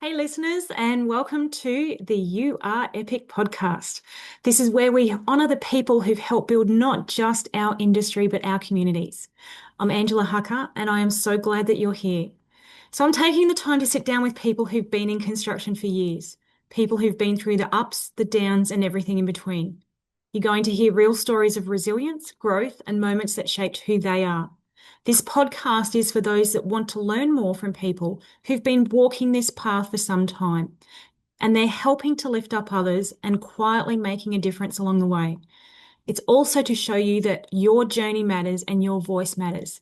Hey, listeners, and welcome to the You Are Epic podcast. This is where we honor the people who've helped build not just our industry, but our communities. I'm Angela Hucker, and I am so glad that you're here. So, I'm taking the time to sit down with people who've been in construction for years, people who've been through the ups, the downs, and everything in between. You're going to hear real stories of resilience, growth, and moments that shaped who they are. This podcast is for those that want to learn more from people who've been walking this path for some time, and they're helping to lift up others and quietly making a difference along the way. It's also to show you that your journey matters and your voice matters.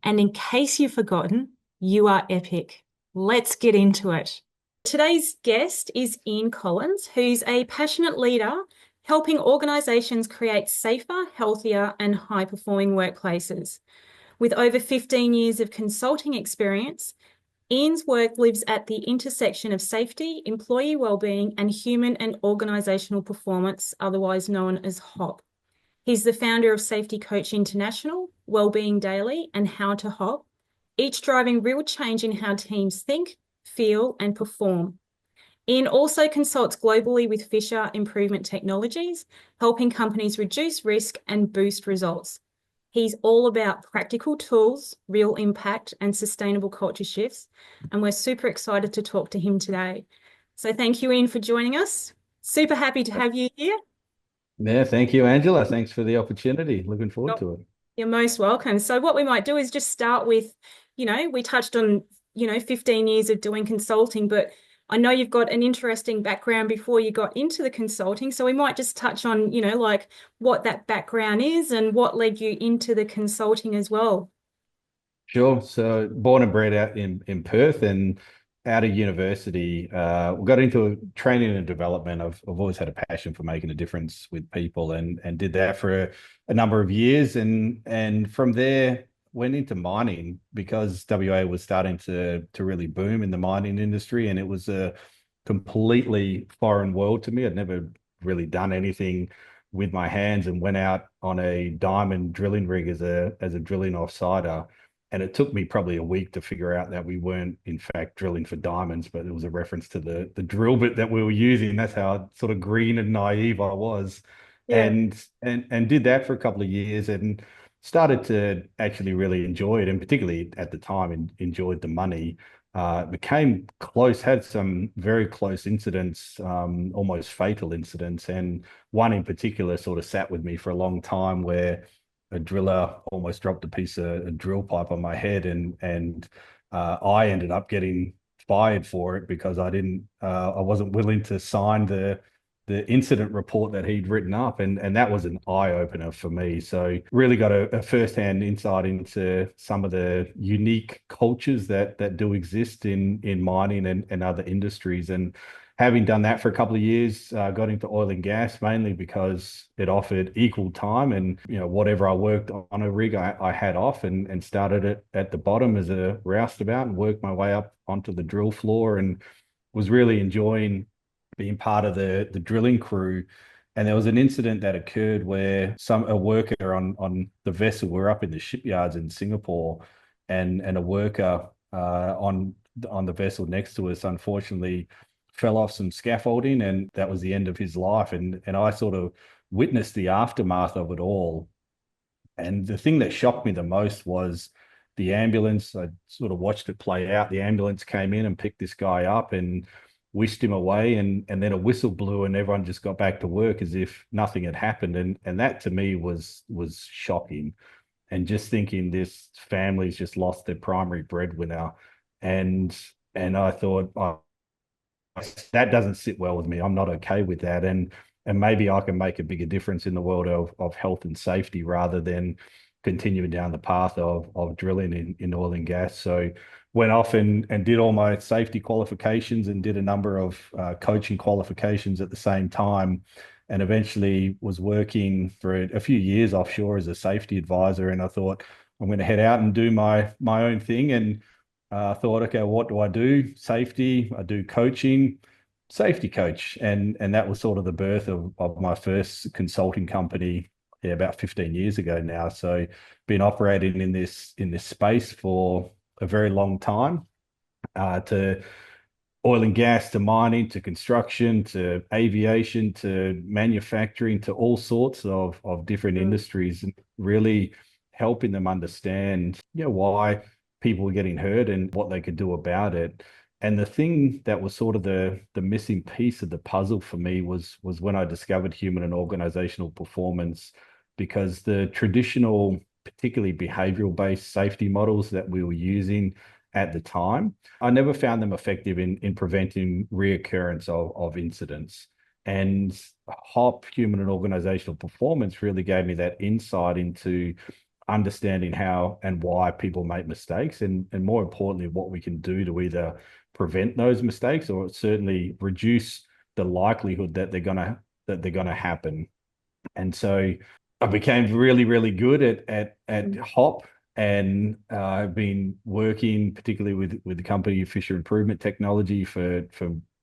And in case you've forgotten, you are epic. Let's get into it. Today's guest is Ian Collins, who's a passionate leader helping organisations create safer, healthier, and high-performing workplaces. With over 15 years of consulting experience, Ian's work lives at the intersection of safety, employee wellbeing, and human and organisational performance, otherwise known as HOP. He's the founder of Safety Coach International, Wellbeing Daily, and How to HOP, each driving real change in how teams think, feel, and perform. Ian also consults globally with Fisher Improvement Technologies, helping companies reduce risk and boost results. He's all about practical tools, real impact, and sustainable culture shifts. And we're super excited to talk to him today. So thank you, Ian, for joining us. Super happy to have you here. Yeah, thank you, Angela. Thanks for the opportunity. Looking forward You're to it. you're most welcome. So what we might do is just start with, we touched on, 15 years of doing consulting, but I know you've got an interesting background before you got into the consulting. So we might just touch on, like what that background is and what led you into the consulting as well. Sure. So born and bred out in Perth and out of university, got into training and development. I've always had a passion for making a difference with people and did that for a number of years. And from there went into mining because WA was starting to really boom in the mining industry. And it was a completely foreign world to me. I'd never really done anything with my hands and went out on a diamond drilling rig as a drilling offsider. And it took me probably a week to figure out that we weren't, in fact, drilling for diamonds, but it was a reference to the drill bit that we were using. That's how sort of green and naive I was. Yeah. And did that for a couple of years and started to actually really enjoy it. And particularly at the time, enjoyed the money. Became close, had some very close incidents, almost fatal incidents. And one in particular sort of sat with me for a long time where a driller almost dropped a piece of a drill pipe on my head, and I ended up getting fired for it because I wasn't willing to sign the incident report that he'd written up, and that was an eye opener for me. So really got a first-hand insight into some of the unique cultures that do exist in mining and other industries. And having done that for a couple of years, got into oil and gas mainly because it offered equal time, and whatever I worked on a rig, I had off, and started it at the bottom as a roustabout and worked my way up onto the drill floor, and was really enjoying being part of the drilling crew. And there was an incident that occurred where a worker on the vessel, we're up in the shipyards in Singapore, and a worker on the vessel next to us unfortunately fell off some scaffolding, and that was the end of his life. And I sort of witnessed the aftermath of it all. And the thing that shocked me the most was the ambulance. I sort of watched it play out. The ambulance came in and picked this guy up and whisked him away, and then a whistle blew and everyone just got back to work as if nothing had happened. And that to me was shocking. And just thinking this family's just lost their primary breadwinner. And and I thought, oh, that doesn't sit well with me. I'm not okay with that. And maybe I can make a bigger difference in the world of health and safety rather than continuing down the path of drilling in oil and gas. So went off and did all my safety qualifications and did a number of coaching qualifications at the same time, and eventually was working for a few years offshore as a safety advisor. And I thought I'm going to head out and do my own thing. And thought, okay, what do I do? Safety. I do coaching, safety coach, and that was sort of the birth of my first consulting company. Yeah, about 15 years ago now. So been operating in this space for a very long time. To oil and gas to mining to construction to aviation to manufacturing to all sorts of different Mm. industries, and really helping them understand, why people were getting hurt and what they could do about it. And the thing that was sort of the missing piece of the puzzle for me was when I discovered human and organizational performance, because the traditional, particularly behavioral based safety models that we were using at the time, I never found them effective in preventing reoccurrence of incidents. And HOP, human and organizational performance, really gave me that insight into understanding how and why people make mistakes, and more importantly, what we can do to either prevent those mistakes or certainly reduce the likelihood that they're gonna happen. And so I became really, really good at Mm. Hop, and I've been working particularly with the company Fisher Improvement Technology for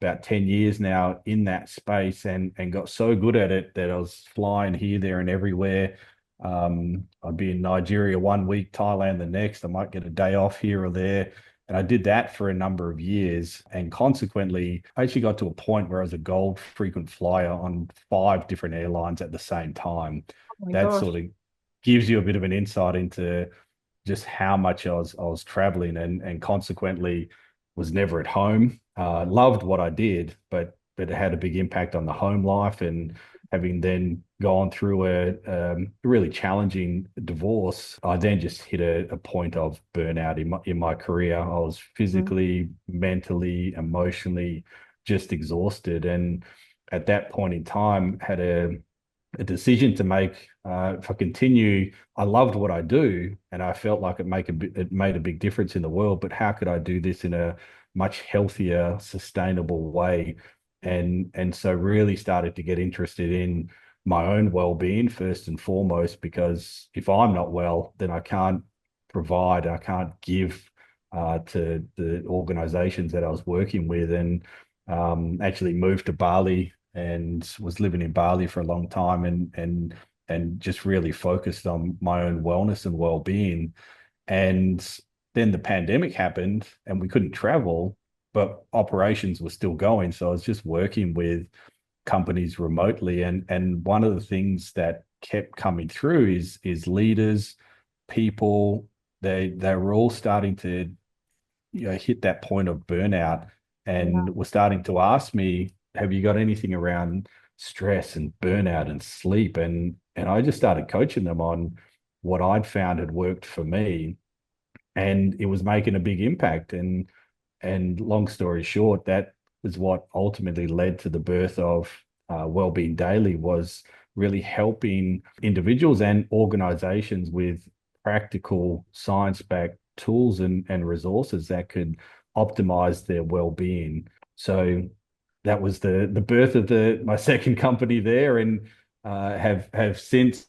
about 10 years now in that space, and got so good at it that I was flying here, there, and everywhere. I'd be in Nigeria one week, Thailand the next. I might get a day off here or there. And I did that for a number of years. And consequently, I actually got to a point where I was a gold frequent flyer on 5 different airlines at the same time. Oh my That sort gosh. of gives you a bit of an insight into just how much I was traveling, and consequently was never at home. Loved what I did, but it had a big impact on the home life. And having then gone through a really challenging divorce, I then just hit a point of burnout in my career. I was Mm. physically, mentally, emotionally just exhausted, and at that point in time had a decision to make. If I continue, I loved what I do, and I felt like it made a big difference in the world. But how could I do this in a much healthier, sustainable way? And so really started to get interested in my own well-being first and foremost, because if I'm not well, then I can't give to the organizations that I was working with. And actually moved to Bali and was living in Bali for a long time, and just really focused on my own wellness and well-being. And then the pandemic happened and we couldn't travel, but operations were still going. So I was just working with companies remotely. And one of the things that kept coming through is leaders, people, they were all starting to, hit that point of burnout, Yeah. and were starting to ask me, have you got anything around stress and burnout and sleep? And I just started coaching them on what I'd found had worked for me, and it was making a big impact. And long story short, that was what ultimately led to the birth of Wellbeing Daily, was really helping individuals and organizations with practical science-backed tools and resources that could optimize their well-being. So that was the birth of the my second company there, and have since,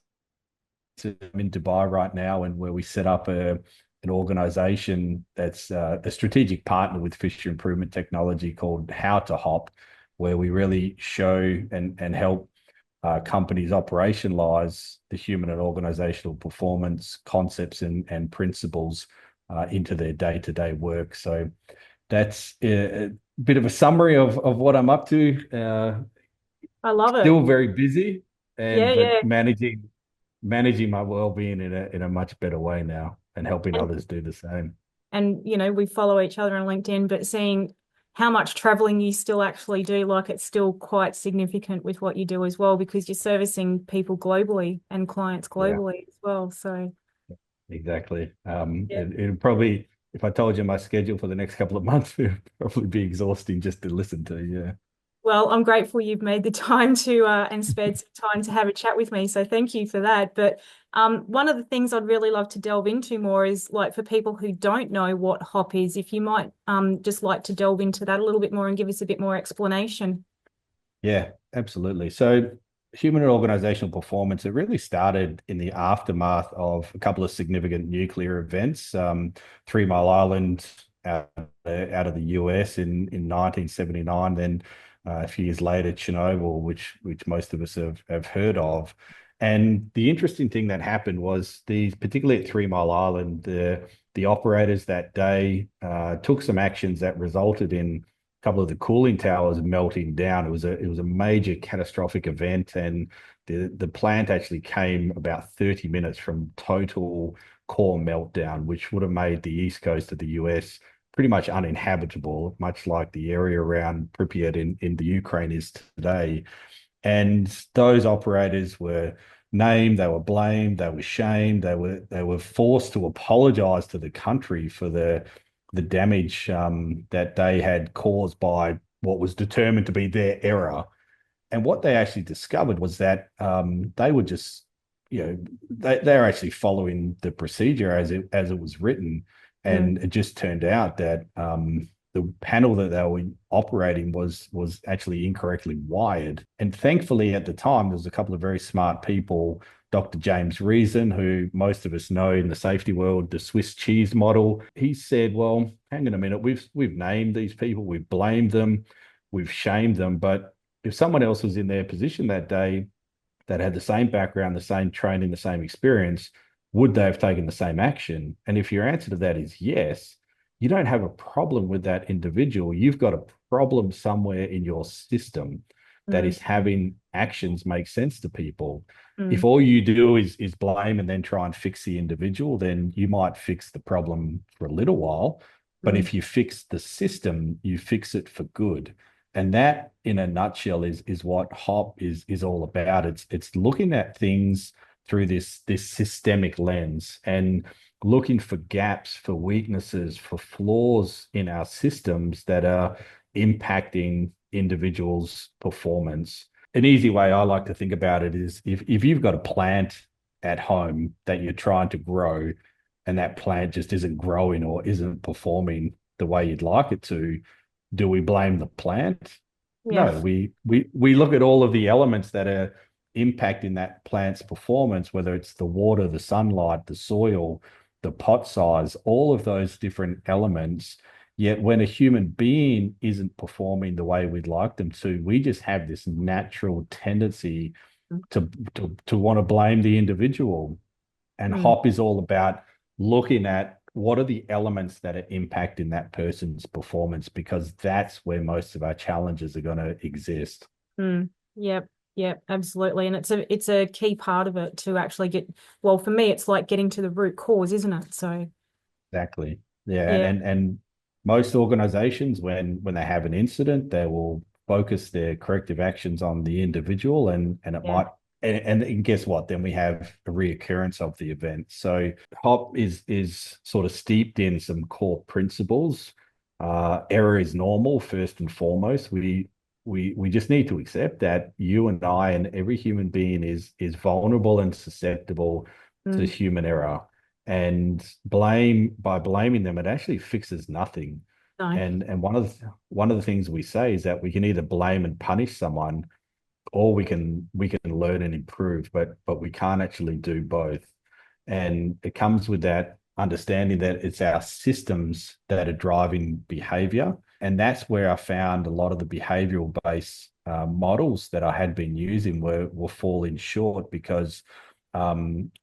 I'm in Dubai right now, and where we set up an organization that's a strategic partner with Fisher Improvement Technology called How to Hop, where we really show and help companies operationalize the human and organizational performance concepts and principles into their day-to-day work. So that's a bit of a summary of what I'm up to. I love it. Still very busy, Yeah, and yeah. but managing my well-being in a much better way now, and helping And others do the same. we follow each other on LinkedIn, but seeing how much traveling you still actually do, like it's still quite significant with what you do as well, because you're servicing people globally and clients Yeah, globally as well. So exactly. yeah. It probably, if I told you my schedule for the next couple of months, it would probably be exhausting just to listen to. Yeah. Well, I'm grateful you've made the time to and spared some time to have a chat with me. So thank you for that. But one of the things I'd really love to delve into more is like for people who don't know what HOP is, if you might just like to delve into that a little bit more and give us a bit more explanation. Yeah, absolutely. So, human and organizational performance, it really started in the aftermath of a couple of significant nuclear events. 3 Mile Island out of the US in 1979, then a few years later, Chernobyl, which most of us have heard of. And the interesting thing that happened was these, particularly at 3 Mile Island, the operators that day took some actions that resulted in couple of the cooling towers melting down. It was a major catastrophic event, and the plant actually came about 30 minutes from total core meltdown, which would have made the east coast of the US pretty much uninhabitable, much like the area around Pripyat in the Ukraine is today. And those operators were named, they were blamed, they were shamed, they were forced to apologize to the country for the damage that they had caused by what was determined to be their error. And what they actually discovered was that they were just, they're actually following the procedure as it was written. Mm. And it just turned out that the panel that they were operating was actually incorrectly wired. And thankfully, at the time, there was a couple of very smart people, Dr. James Reason, who most of us know in the safety world, the Swiss cheese model. He said, "Well, hang on a minute, we've named these people, we've blamed them, we've shamed them, but if someone else was in their position that day that had the same background, the same training, the same experience, would they have taken the same action?" And if your answer to that is yes, you don't have a problem with that individual. You've got a problem somewhere in your system that Mm. is having actions make sense to people. If Mm. all you do is blame and then try and fix the individual, then you might fix the problem for a little while. But Mm. if you fix the system, you fix it for good. And that, in a nutshell, is what HOP is all about. It's looking at things through this systemic lens and looking for gaps, for weaknesses, for flaws in our systems that are impacting individuals' performance. An easy way I like to think about it is if you've got a plant at home that you're trying to grow and that plant just isn't growing or isn't performing the way you'd like it to, do we blame the plant? Yeah. No, we look at all of the elements that are impacting that plant's performance, whether it's the water, the sunlight, the soil, the pot size, all of those different elements. Yet when a human being isn't performing the way we'd like them to, we just have this natural tendency to want to blame the individual. And Mm. HOP is all about looking at what are the elements that are impacting that person's performance, because that's where most of our challenges are going to exist. Mm. Yep. Yep. Absolutely. And it's a key part of it to actually well, for me, it's like getting to the root cause, isn't it? So, Exactly. Yeah, and yeah. most organizations, when they have an incident, they will focus their corrective actions on the individual, and it Yeah. might and guess what? Then we have a reoccurrence of the event. So HOP is sort of steeped in some core principles. Error is normal, first and foremost. We just need to accept that you and I and every human being is vulnerable and susceptible to Mm. human error. And by blaming them, it actually fixes nothing. No. And one of the things we say is that we can either blame and punish someone, or we can learn and improve, but we can't actually do both. And it comes with that understanding that it's our systems that are driving behavior. And that's where I found a lot of the behavioral based models that I had been using were falling short, because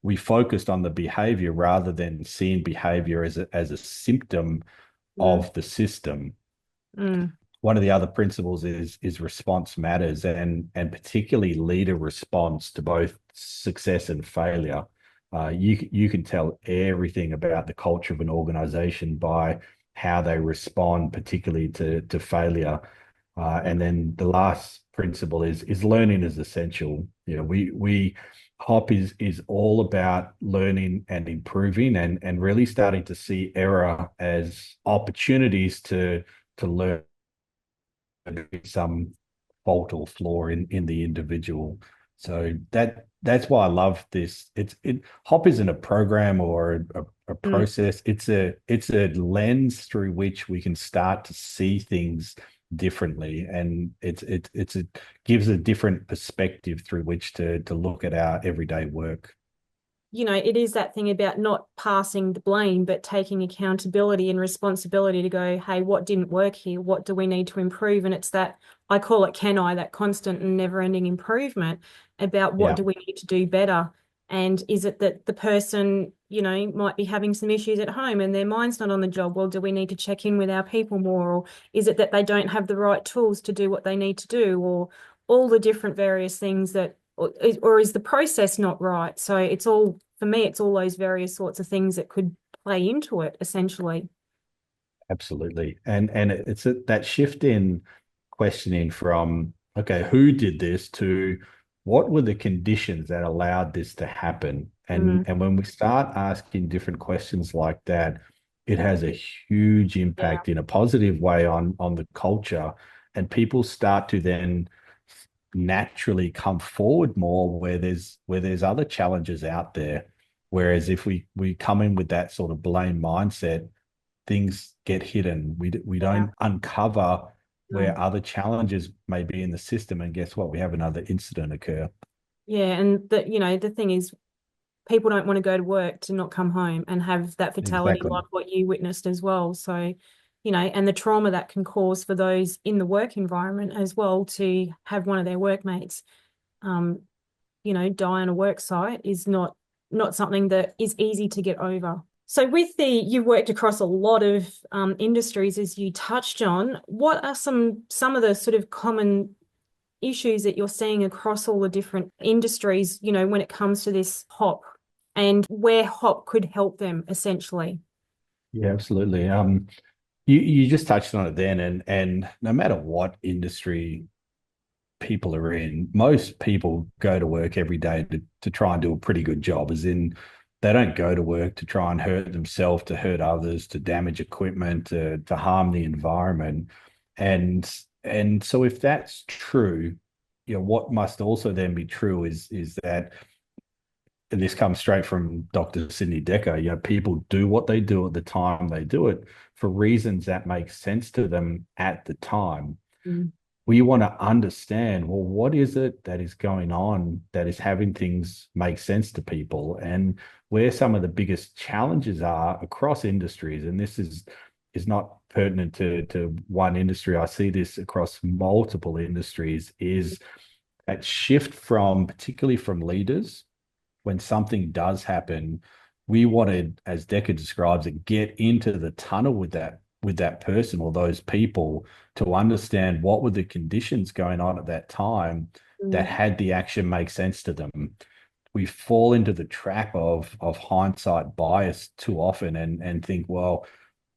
we focused on the behavior rather than seeing behavior as a symptom Mm. of the system. Mm. One of the other principles is response matters, and particularly leader response to both success and failure. You can tell everything about the culture of an organization by how they respond, particularly to failure. And then the last principle is learning is essential. We HOP is all about learning and improving, and really starting to see error as opportunities to learn some fault or flaw in the individual. So that's why I love this. HOP isn't a program or a Mm. process. It's a lens through which we can start to see things differently, and it gives a different perspective through which to look at our everyday work. It is that thing about not passing the blame, but taking accountability and responsibility to go, hey, what didn't work here? What do we need to improve? And it's that, I call it that constant and never ending improvement about what Yeah. do we need to do better. And is it that the person, might be having some issues at home and their mind's not on the job? Well, do we need to check in with our people more? Or is it that they don't have the right tools to do what they need to do? Or all the different various things or is the process not right? So it's all, for me, it's all those various sorts of things that could play into it, essentially. Absolutely. And that shift in questioning from, okay, who did this to what were the conditions that allowed this to happen? Mm, And when we start asking different questions like that, it has a huge yeah. impact in a positive way on the culture. And people start to then naturally come forward more where there's other challenges out there. Whereas if we come in with that sort of blame mindset, things get hidden. We Yeah. don't uncover Mm. where other challenges may be in the system, and guess what? We have another incident occur. Yeah. And the thing is, people don't want to go to work to not come home and have that fatality Exactly. like what you witnessed as well. So, and the trauma that can cause for those in the work environment as well to have one of their workmates, um, die on a work site is not something that is easy to get over. So you've worked across a lot of industries as you touched on. What are some of the sort of common issues that you're seeing across all the different industries, when it comes to this hop and where hop could help them essentially? Yeah, absolutely. You just touched on it then, and no matter what industry people are in, most people go to work every day to try and do a pretty good job, as in they don't go to work to try and hurt themselves, to hurt others, to damage equipment, to harm the environment. And and so if that's true, what must also then be true is that, and this comes straight from Dr. Sidney Dekker, people do what they do at the time they do it for reasons that make sense to them at the time. Mm, We want to understand, well, what is it that is going on that is having things make sense to people, and where some of the biggest challenges are across industries. And this is not pertinent to one industry. I see this across multiple industries, is that shift from, particularly from leaders, when something does happen, we wanted, as Decker describes it, get into the tunnel with that person or those people to understand what were the conditions going on at that time that mm, had the action make sense to them. We fall into the trap of hindsight bias too often and think, well,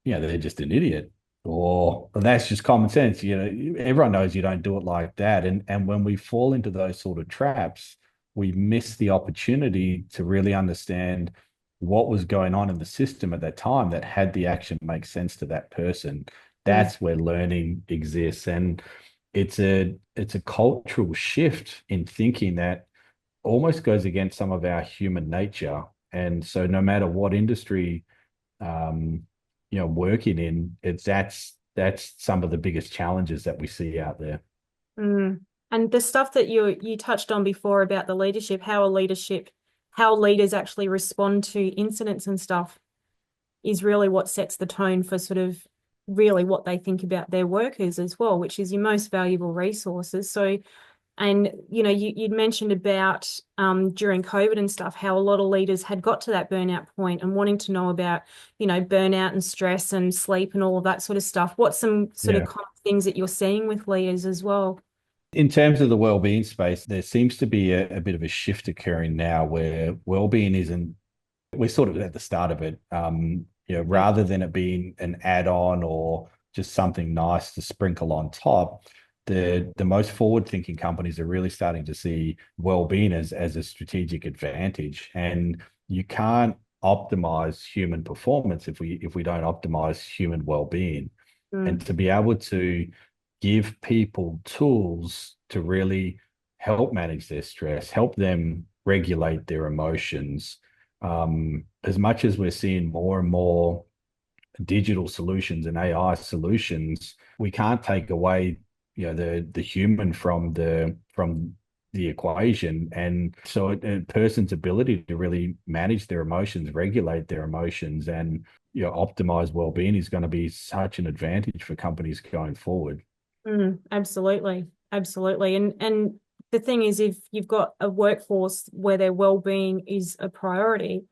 they're just an idiot. Or that's just common sense. Everyone knows you don't do it like that. And when we fall into those sort of traps, we miss the opportunity to really understand what was going on in the system at that time that had the action make sense to that person. mm, That's where learning exists. And it's a cultural shift in thinking that almost goes against some of our human nature. And so no matter what industry um, working in, that's some of the biggest challenges that we see out there. mm. And the stuff that you touched on before about the how leaders actually respond to incidents and stuff is really what sets the tone for sort of really what they think about their workers as well, which is your most valuable resources. So, and you'd mentioned about during COVID and stuff, how a lot of leaders had got to that burnout point and wanting to know about, burnout and stress and sleep and all of that sort of stuff. What's some sort of Yeah. common things that you're seeing with leaders as well? In terms of the well-being space, there seems to be a bit of a shift occurring now where well-being isn't, we're sort of at the start of it. Yeah. Rather than it being an add-on or just something nice to sprinkle on top, the most forward-thinking companies are really starting to see well-being as a strategic advantage. And you can't optimize human performance if we don't optimize human well-being. And Mm, to be able to give people tools to really help manage their stress, help them regulate their emotions. As much as we're seeing more and more digital solutions and AI solutions, we can't take away, the human from the equation. And so a person's ability to really manage their emotions, regulate their emotions, and optimize well-being is going to be such an advantage for companies going forward. absolutely. Absolutely. And the thing is, if you've got a workforce where their well-being is a priority,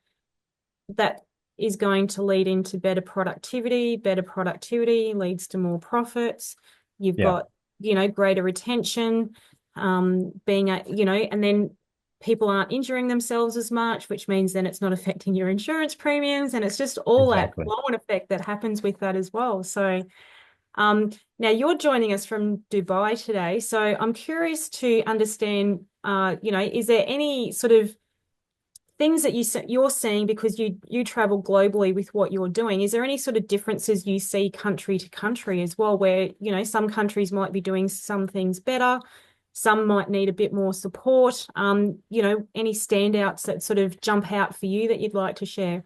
that is going to lead into better productivity. Better productivity leads to more profits. You've Yeah, got, greater retention, and then people aren't injuring themselves as much, which means then it's not affecting your insurance premiums. And it's just all that exactly. flow-on effect that happens with that as well. So, now you're joining us from Dubai today. So I'm curious to understand, is there any sort of things that you're seeing because you travel globally with what you're doing? Is there any sort of differences you see country to country as well, where, some countries might be doing some things better, some might need a bit more support? Any standouts that sort of jump out for you that you'd like to share?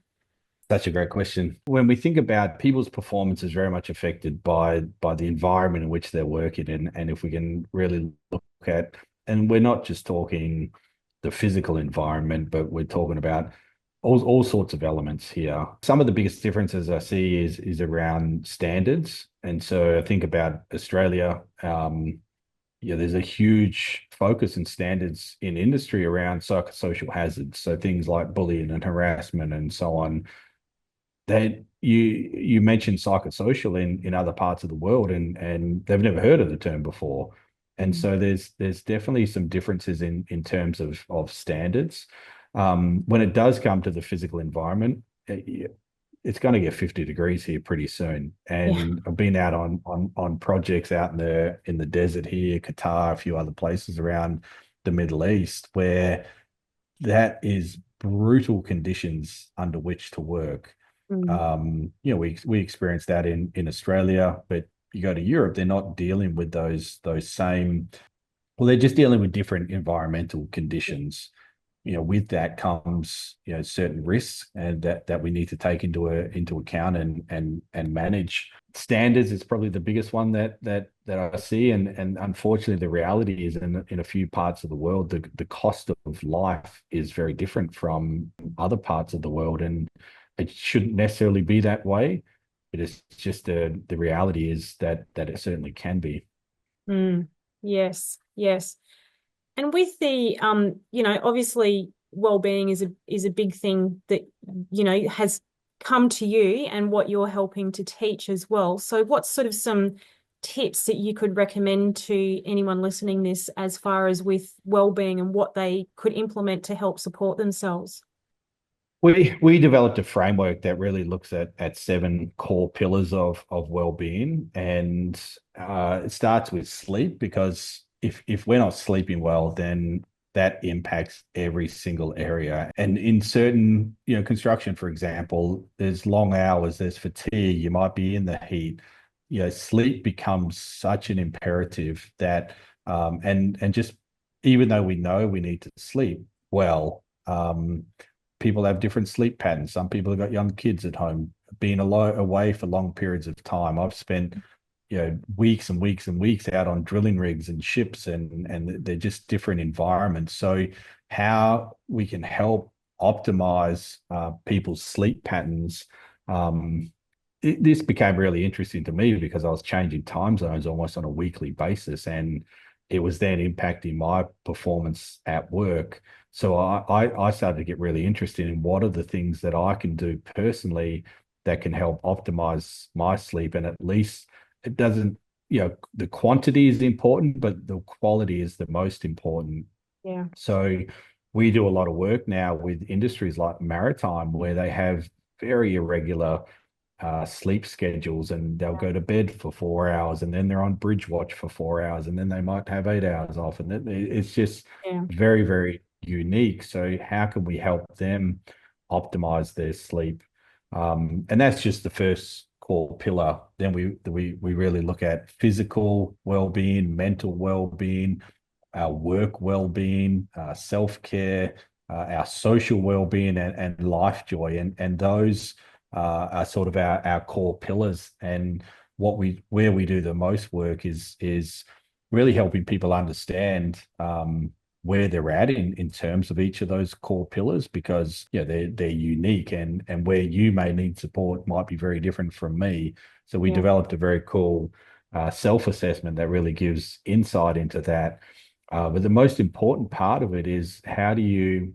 Such a great question. When we think about people's performance is very much affected by the environment in which they're working in. And if we can really look at, and we're not just talking the physical environment, but we're talking about all sorts of elements here. Some of the biggest differences I see is around standards. And so I think about Australia. Yeah, there's a huge focus and standards in industry around psychosocial hazards. So things like bullying and harassment and so on, that you mentioned psychosocial in other parts of the world, and they've never heard of the term before. And Mm. so there's definitely some differences in terms of standards. When it does come to the physical environment, it's going to get 50 degrees here pretty soon. Yeah. And I've been out on projects out in the desert here, Qatar, a few other places around the Middle East, where that is brutal conditions under which to work. Mm. We experienced that in Australia, but you go to Europe, they're not dealing with those same. Well, they're just dealing with different environmental conditions. With that comes certain risks, and that we need to take into account and manage. Standards is probably the biggest one that I see, and unfortunately, the reality is in a few parts of the world, the cost of life is very different from other parts of the world, and it shouldn't necessarily be that way. It is just the reality is that it certainly can be. Mm. Yes, yes. And with the obviously well-being is a big thing that has come to you and what you're helping to teach as well. So what's sort of some tips that you could recommend to anyone listening this as far as with well-being and what they could implement to help support themselves? We developed a framework that really looks at seven core pillars of well-being, and it starts with sleep, because if we're not sleeping well, then that impacts every single area. And in certain, construction, for example, there's long hours, there's fatigue, you might be in the heat. Sleep becomes such an imperative that, and just even though we know we need to sleep well, people have different sleep patterns. Some people have got young kids at home, being away for long periods of time. I've spent, weeks and weeks and weeks out on drilling rigs and ships, and they're just different environments. So how we can help optimize people's sleep patterns. This became really interesting to me because I was changing time zones almost on a weekly basis, and it was then impacting my performance at work. So I started to get really interested in what are the things that I can do personally that can help optimize my sleep. And at least it doesn't, the quantity is important, but the quality is the most important. Yeah. So we do a lot of work now with industries like maritime, where they have very irregular sleep schedules, and they'll go to bed for 4 hours, and then they're on bridge watch for 4 hours, and then they might have 8 hours off. And it's just Yeah. very, very unique. So how can we help them optimize their sleep? And that's just the first core pillar. Then we really look at physical well-being, mental well-being, our work well-being, self-care, our social well-being, and life joy. And those are sort of our core pillars. And where we do the most work is really helping people understand where they're at in terms of each of those core pillars, because they're unique, and where you may need support might be very different from me. So we Yeah. developed a very cool self-assessment that really gives insight into that. But the most important part of it is, how do you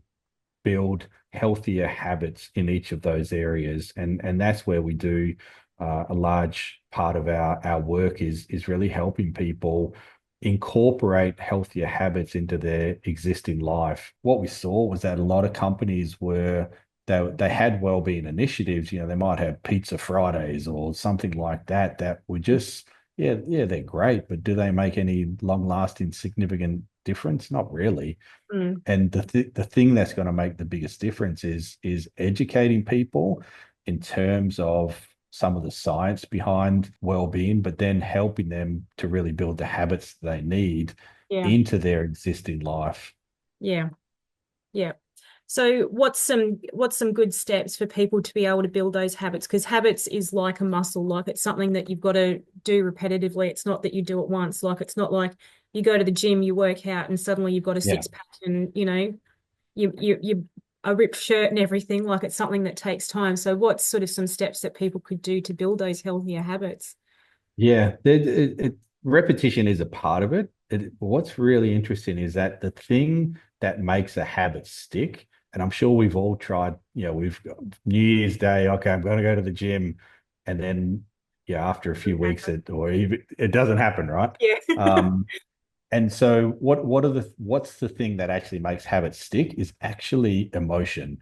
build healthier habits in each of those areas? And that's where we do a large part of our work, is really helping people incorporate healthier habits into their existing life. What we saw was that a lot of companies were they had well-being initiatives. They might have pizza Fridays or something like that, that were just, yeah, they're great, but do they make any long-lasting significant difference? Not really. Mm. And the thing that's going to make the biggest difference is educating people in terms of some of the science behind well-being, but then helping them to really build the habits they need Yeah. into their existing life. Yeah. Yeah. So what's some good steps for people to be able to build those habits? Because habits is like a muscle, like it's something that you've got to do repetitively. It's not that you do it once. Like it's not like you go to the gym, you work out, and suddenly you've got a Yeah. six pack and you a ripped shirt and everything. Like it's something that takes time. So what's sort of some steps that people could do to build those healthier habits? Yeah, repetition is a part of it. What's really interesting is that the thing that makes a habit stick, and I'm sure we've all tried, we've got New Year's Day, okay, I'm going to go to the gym, and then, yeah, after a few weeks, or even it doesn't happen, right? Yeah. Um, and so what's the thing that actually makes habits stick is actually emotion.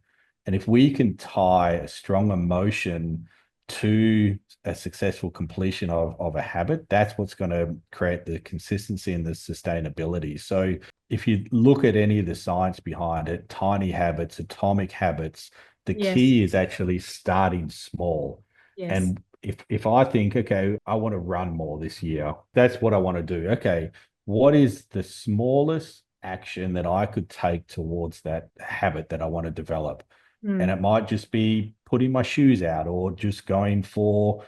And if we can tie a strong emotion to a successful completion of a habit, that's what's going to create the consistency and the sustainability. So if you look at any of the science behind it, tiny habits, atomic habits, the Yes. key is actually starting small. Yes. And if I think, okay, I want to run more this year, that's what I want to do. Okay, what is the smallest action that I could take towards that habit that I want to develop? And Mm. it might just be putting my shoes out, or just going for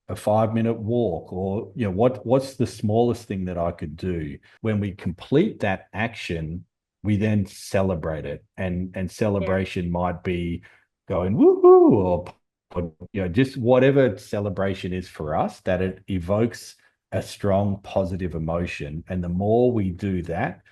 a 5 minute walk, or what's the smallest thing that I could do? When we complete that action, we then celebrate it. And Yeah. celebration might be going woohoo, or just whatever celebration is for us, that it evokes a strong positive emotion. And the more we do that,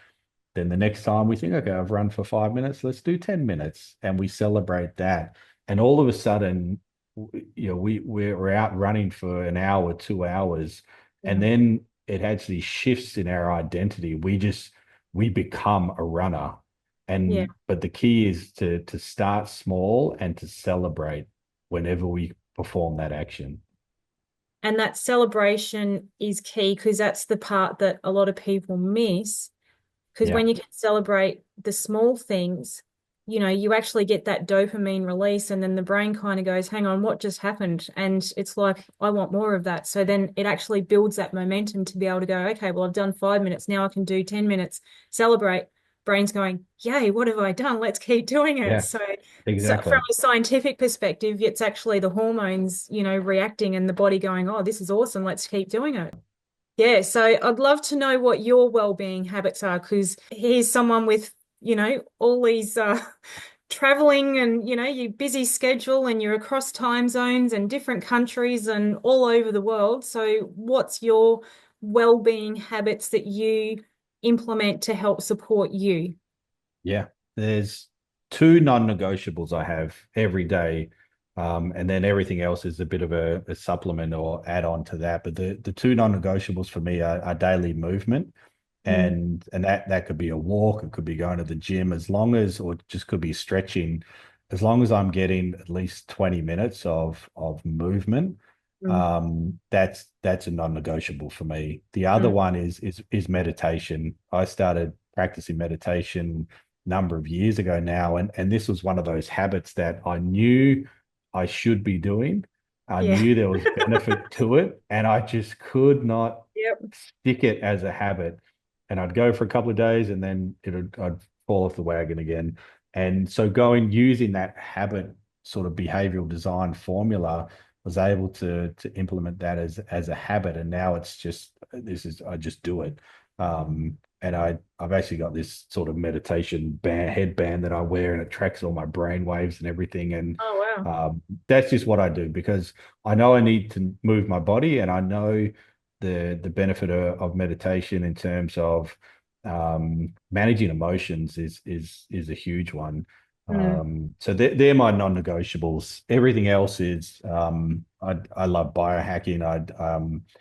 then the next time we think, okay, I've run for 5 minutes, let's do 10 minutes. And we celebrate that. And all of a sudden, we're out running for an hour, 2 hours. And Yeah. then it actually shifts in our identity. We become a runner. Yeah. But the key is to start small and to celebrate whenever we perform that action. And that celebration is key because that's the part that a lot of people miss. Because Yeah. when you can celebrate the small things, you actually get that dopamine release, and then the brain kind of goes, hang on, what just happened? And it's like, I want more of that. So then it actually builds that momentum to be able to go, okay, well, I've done 5 minutes. Now I can do 10 minutes, celebrate. Brain's going, yay, what have I done? Let's keep doing it. Yeah, So from exactly. a scientific perspective, it's actually the hormones, reacting and the body going, oh, this is awesome. Let's keep doing it. Yeah, so I'd love to know what your well-being habits are because here's someone with, all these traveling and, your busy schedule and you're across time zones and different countries and all over the world. So what's your well-being habits that you implement to help support you? Yeah, there's two non-negotiables I have every day, and then everything else is a bit of a supplement or add-on to that. But the two non-negotiables for me are daily movement, Mm, and that could be a walk, it could be going to the gym, as long as, or just could be stretching, as long as I'm getting at least 20 minutes of movement. mm, That's a non-negotiable for me. The other mm. one is meditation. I started practicing meditation number of years ago now, and this was one of those habits that I knew I should be doing. I Yeah. knew there was benefit to it, and I just could not Yep. stick it as a habit. And I'd go for a couple of days, and then I'd fall off the wagon again. And so going using that habit sort of behavioral design formula, was able to implement that as a habit. And now it's just, I just do it. And I've actually got this sort of meditation headband that I wear, and it tracks all my brain waves and everything. And Oh, wow. that's just what I do, because I know I need to move my body, and I know the benefit of meditation in terms of managing emotions is a huge one. Mm. So they're my non-negotiables. Everything else is I love biohacking.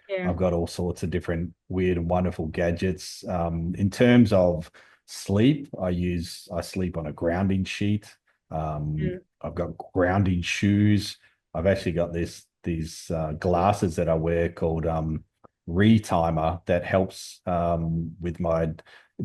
Yeah. I've got all sorts of different weird and wonderful gadgets. In terms of sleep, I sleep on a grounding sheet. Mm. I've got grounding shoes. I've actually got these glasses that I wear called retimer that helps with my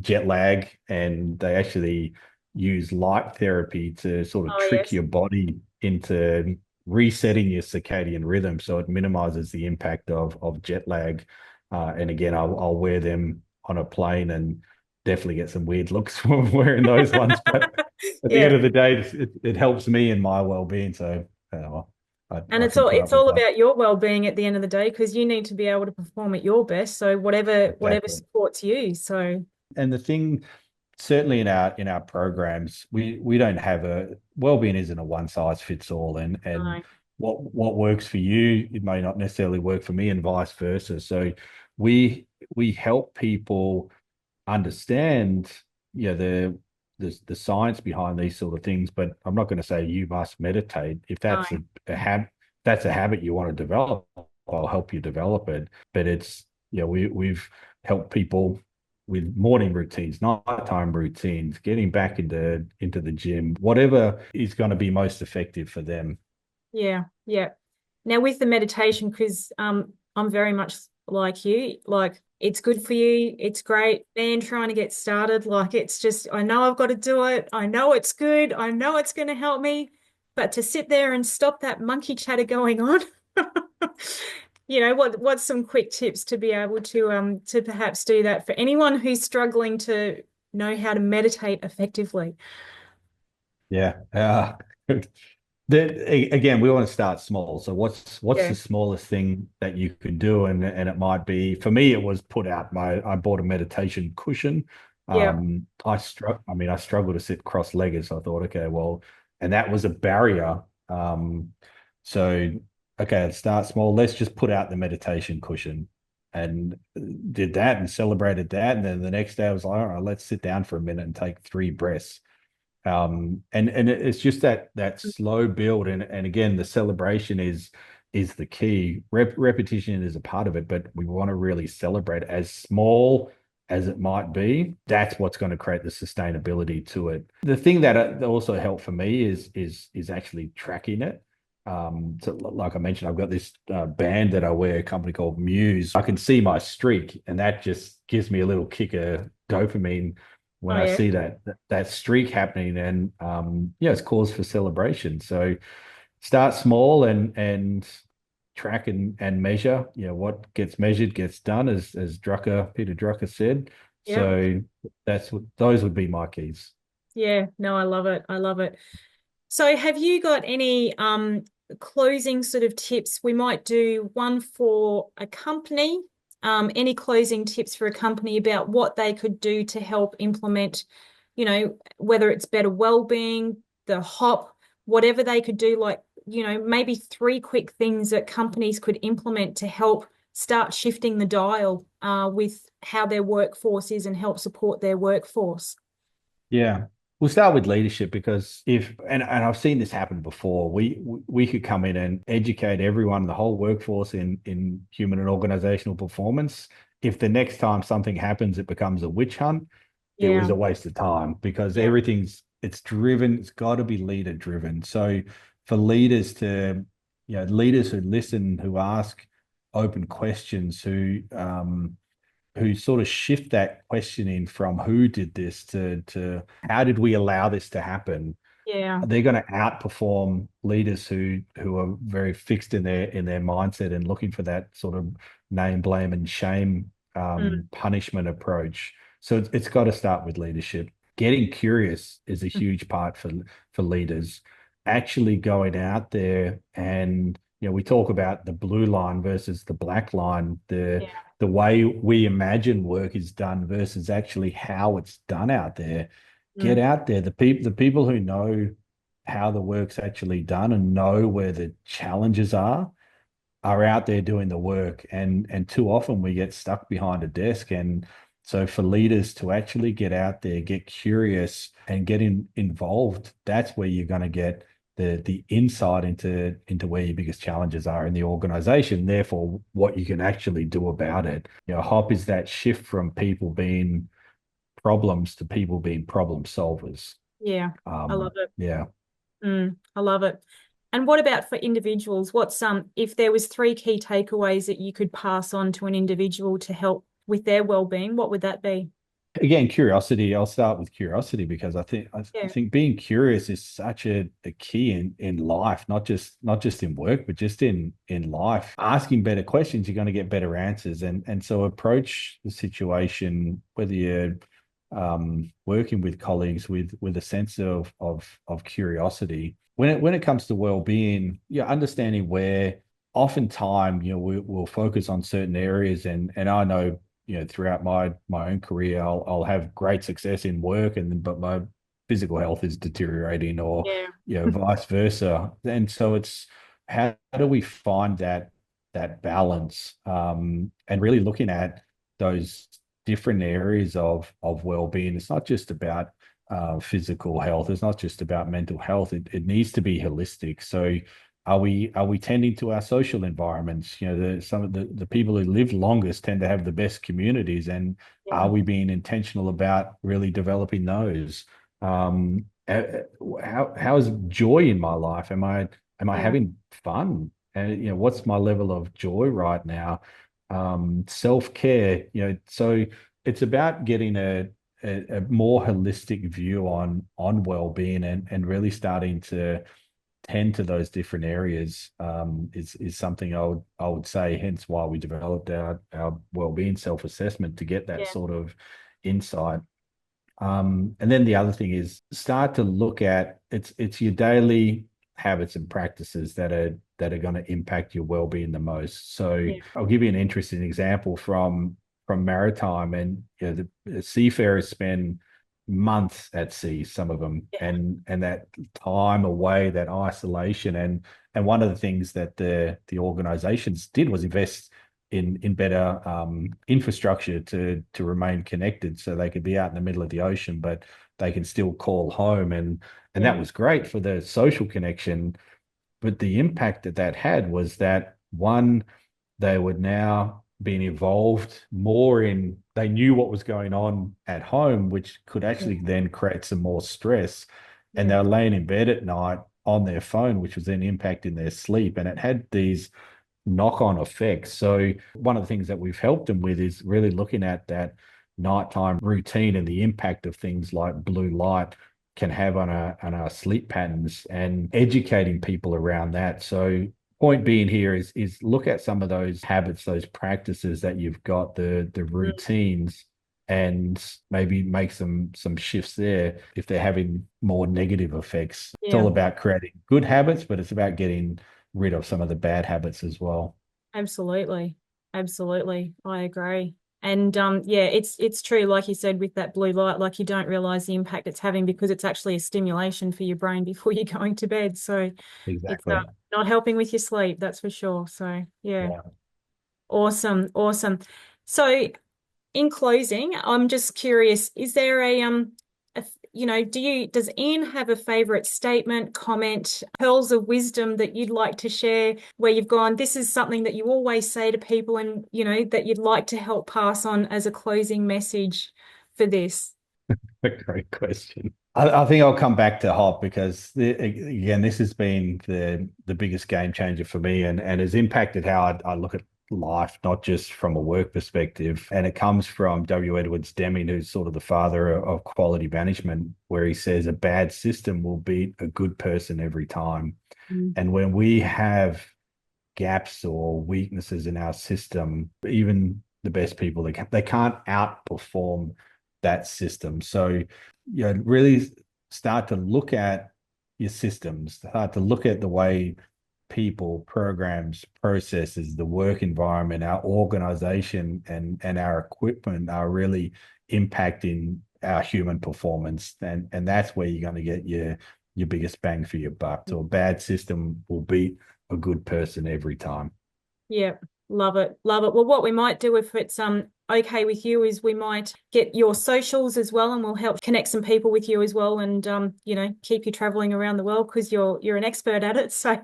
jet lag, and they actually use light therapy to sort of Oh, trick yes. your body into resetting your circadian rhythm so it minimizes the impact of jet lag. And again, I'll wear them on a plane and definitely get some weird looks from wearing those ones. But at the Yeah. end of the day, it helps me in my well-being. So And I can put it's up with all that. about your well-being at the end of the day because you need to be able to perform at your best. So whatever Exactly. supports you. So And the thing, certainly in our programs, we don't have a well-being isn't a one size fits all, and no. what works for you, it may not necessarily work for me, and vice versa. So we we help people understand, the science behind these sort of things. But I'm not going to say you must meditate. If No. that's a habit you want to develop, I'll help you develop it. But it's, we've helped people with morning routines, nighttime routines, getting back into the gym, whatever is going to be most effective for them. Yeah. Yeah. Now with the meditation, because I'm very much like you, like it's good for you, it's great. Man, trying to get started, like it's just I know I've got to do it. I know it's good. I know it's going to help me. But to sit there and stop that monkey chatter going on, what's some quick tips to be able to perhaps do that for anyone who's struggling to know how to meditate effectively? Yeah. Again, we want to start small. So what's Yeah. the smallest thing that you could do? And it might be, for me, it was I bought a meditation cushion. Yeah. I struggle to sit cross-legged. So I thought, okay, well, and that was a barrier. So okay, let's start small. Let's just put out the meditation cushion, and did that and celebrated that. And then the next day I was like, all right, let's sit down for a minute and take 3 breaths. And it's just that slow build, and again, the celebration is the key. Repetition is a part of it, but we want to really celebrate as small as it might be. That's what's going to create the sustainability to it. The thing that also helped for me is actually tracking it. So like I mentioned, I've got this band that I wear, a company called Muse. I can see my streak, and that just gives me a little kick of dopamine when Oh I yeah. see that streak happening. And yeah, it's cause for celebration. So start small and track and measure. What gets measured gets done, as Peter Drucker said. Yeah. So those would be my keys. Yeah, no, I love it. I love it. So have you got any closing sort of tips? We might do one for a company. Any closing tips for a company about what they could do to help implement, whether it's better well-being, the hop, whatever they could do, like, maybe three quick things that companies could implement to help start shifting the dial with how their workforce is and help support their workforce. Yeah. We'll start with leadership, because if and I've seen this happen before, we could come in and educate everyone, the whole workforce in human and organizational performance. If the next time something happens, it becomes a witch hunt, it was Yeah. a waste of time, because Yeah. it's driven, it's got to be leader driven. So for leaders leaders who listen, who ask open questions, who sort of shift that questioning from who did this to how did we allow this to happen, Yeah. they're going to outperform leaders who are very fixed in their mindset and looking for that sort of name, blame, and shame Mm. punishment approach. So it's got to start with leadership. Getting curious is a huge part for leaders. Actually going out there, and we talk about the blue line versus the black line, Yeah. the way we imagine work is done versus actually how it's done out there. Get Mm. out there. The people who know how the work's actually done and know where the challenges are out there doing the work. And too often we get stuck behind a desk, and So for leaders to actually get out there, get curious and involved, that's where you're going to get the insight into where your biggest challenges are in the organization, therefore what you can actually do about it. HOP is that shift from people being problems to people being problem solvers. Yeah, I love it. Yeah. I love it. And what about for individuals? What's if there was three key takeaways that you could pass on to an individual to help with their well-being, what would that be? Again, curiosity. I'll start with curiosity because I Yeah, think being curious is such a key in life, not just in work, but just in life. Asking better questions, you're going to get better answers, and so approach the situation, whether you're working with colleagues with a sense of curiosity. When it comes to well-being, understanding where oftentimes we'll focus on certain areas, and I know throughout my own career, I'll have great success in work, but my physical health is deteriorating, or yeah, vice versa. And so it's how do we find that balance, and really looking at those different areas of well-being. It's not just about physical health. It's not just about mental health. It needs to be holistic. So are we tending to our social environments? Some of the people who live longest tend to have the best communities, and yeah, are we being intentional about really developing those? How is joy in my life? Am I yeah, having fun? And what's my level of joy right now? Self-care, so it's about getting a more holistic view on well-being, and really starting to tend to those different areas, is something I would say. Hence why we developed our well-being self-assessment, to get that yeah, sort of insight. And then the other thing is start to look at it's your daily habits and practices that are going to impact your well-being the most. So yeah, I'll give you an interesting example from maritime, and the seafarers spend months at sea, some of them, yeah, and that time away, that isolation, and one of the things that the organizations did was invest in better infrastructure to remain connected, so they could be out in the middle of the ocean, but they can still call home, and yeah, that was great for the social connection. But the impact that had was that, one, they were now being involved more in, they knew what was going on at home, which could yeah, actually then create some more stress. And they yeah, were laying in bed at night on their phone, which was then impacting their sleep. And it had these knock-on effects. So one of the things that we've helped them with is really looking at that nighttime routine and the impact of things like blue light can have on our sleep patterns, and educating people around that. So point being here is look at some of those habits, those practices that you've got, the mm, routines, and maybe make some shifts there if they're having more negative effects. It's all yeah. about creating good habits, but it's about getting rid of some of the bad habits as well. Absolutely. Absolutely. I agree. And yeah, it's true, like you said, with that blue light, like you don't realize the impact it's having because it's actually a stimulation for your brain before you're going to bed. So it's Exactly. not helping with your sleep, that's for sure. So yeah, Yeah. awesome, awesome. So in closing, I'm just curious, is there does Ian have a favorite statement, comment, pearls of wisdom that you'd like to share where you've gone, this is something that you always say to people and, that you'd like to help pass on as a closing message for this? A great question. I think I'll come back to hop because again, this has been the biggest game changer for me, and has impacted how I look at life, not just from a work perspective. And it comes from W. Edwards Deming, who's sort of the father of quality management, where he says a bad system will beat a good person every time. Mm. And when we have gaps or weaknesses in our system, even the best people, they can't outperform that system. So, really start to look at your systems, start to look at the way people, programs, processes, the work environment, our organization, and our equipment are really impacting our human performance. And that's where you're going to get your biggest bang for your buck. So a bad system will beat a good person every time. Yeah, love it. Love it. Well, what we might do if it's okay with you is we might get your socials as well, and we'll help connect some people with you as well, and keep you traveling around the world because you're an expert at it. So,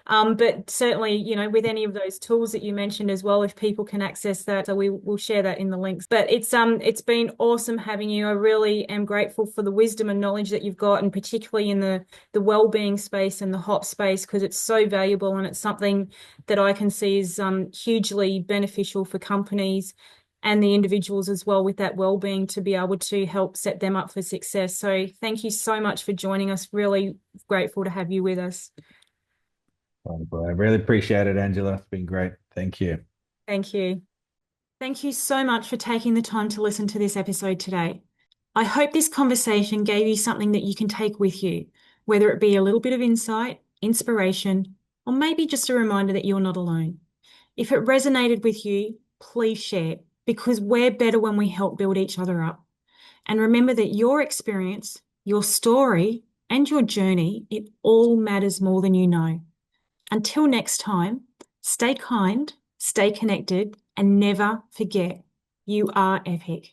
but certainly, with any of those tools that you mentioned as well, if people can access that, so we will share that in the links. But it's been awesome having you. I really am grateful for the wisdom and knowledge that you've got, and particularly in the well-being space and the HOP space, because it's so valuable and it's something that I can see is hugely beneficial for companies and the individuals as well with that well-being to be able to help set them up for success. So thank you so much for joining us. Really grateful to have you with us. Wonderful. I really appreciate it, Angela. It's been great. Thank you. Thank you. Thank you so much for taking the time to listen to this episode today. I hope this conversation gave you something that you can take with you, whether it be a little bit of insight, inspiration, or maybe just a reminder that you're not alone. If it resonated with you, please share, because we're better when we help build each other up. And remember that your experience, your story, and your journey, it all matters more than you know. Until next time, stay kind, stay connected, and never forget, you are epic.